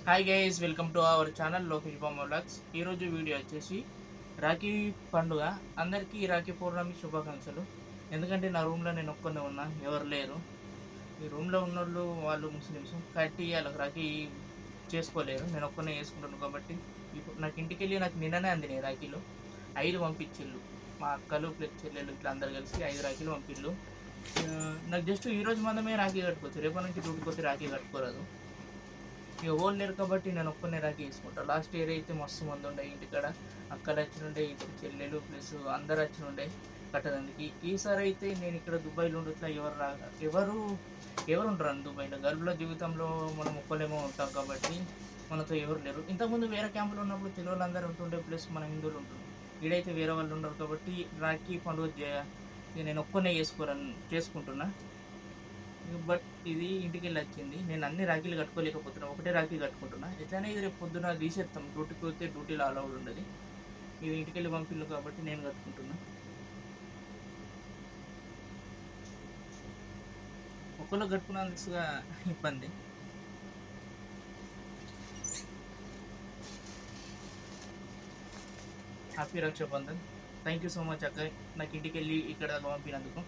Hi guys, welcome to our channel Lokesh బామ్మ vlogs. ఈరోజు video వచ్చేసి రాఖీ పండుగ. అందరికీ రాఖీ పౌర్ణమి శుభాకాంక్షలు. ఎందుకంటే నా రూమ్లో నేను ఒక్కనే ఉన్నా, ఎవరు లేరు. ఈ రూమ్లో ఉన్నోళ్ళు వాళ్ళు ముస్లిమ్స్ కట్టి వాళ్ళకి రాఖీ చేసుకోలేరు. నేను ఒక్కనే చేసుకుంటున్నాను కాబట్టి ఇప్పుడు నాకు ఇంటికి వెళ్ళి నాకు నిన్ననే అందినాయి రాఖీలు. 5 పంపించిళ్ళు. మా అక్కలు ప్లస్ చెల్లెళ్ళు ఇట్లా అందరు కలిసి 5 రాఖీలు పంపిళ్ళు. నాకు జస్ట్ ఈ రోజు మందమే రాఖీ కట్టుకోవచ్చు. రేపటి నుంచి డ్యూటీకి వచ్చి రాఖీ కట్టుకోరాదు. ఇక ఓన్ లేరు కాబట్టి నేను ఒక్కనే రాఖీ తీసుకుంటాను. లాస్ట్ ఇయర్ అయితే మస్తు మంది ఉండే ఇంటికాడ. అక్కలు వచ్చినుండే, ఇద్దరు చెల్లెలు ప్లస్ అందరు వచ్చినుండే కట్టడానికి. ఈసారి అయితే నేను ఇక్కడ దుబాయ్లో ఉండట్లా, ఎవరు ఉంటారు దుబాయ్లో. గల్ఫ్లో జీవితంలో మనం ఒక్కలేమో ఉంటాం కాబట్టి మనతో ఎవరు లేరు. ఇంతకుముందు వేరే క్యాంపులో ఉన్నప్పుడు తెలుగులు అందరూ ఉంటుండే, ప్లస్ మన హిందువులు ఉంటుండే. ఈడైతే వేరే వాళ్ళు ఉండరు కాబట్టి రాఖీ పండుగ నేను ఒక్కనే చేసుకుంటున్నా. బట్ ఇది ఇంటికి వెళ్ళి వచ్చింది. నేను అన్ని రాఖీలు కట్టుకోలేకపోతున్నా, ఒకటే రాఖీ కట్టుకుంటున్నా. ఎట్లనే ఇది రేపు పొద్దున తీసేస్తాం. డ్యూటీకి వస్తే డ్యూటీలో అలౌడ్ ఉండదు. ఇది ఇంటికి వెళ్ళి పంపిల్లు కాబట్టి నేను కట్టుకుంటున్నా. ఒకళ్ళు కట్టుకున్నందుకుగా ఇబ్బంది. Happy Rakshabandhan. Thank you so much అక్క, నాకు ఇంటికి వెళ్ళి ఇక్కడ పంపినందుకు.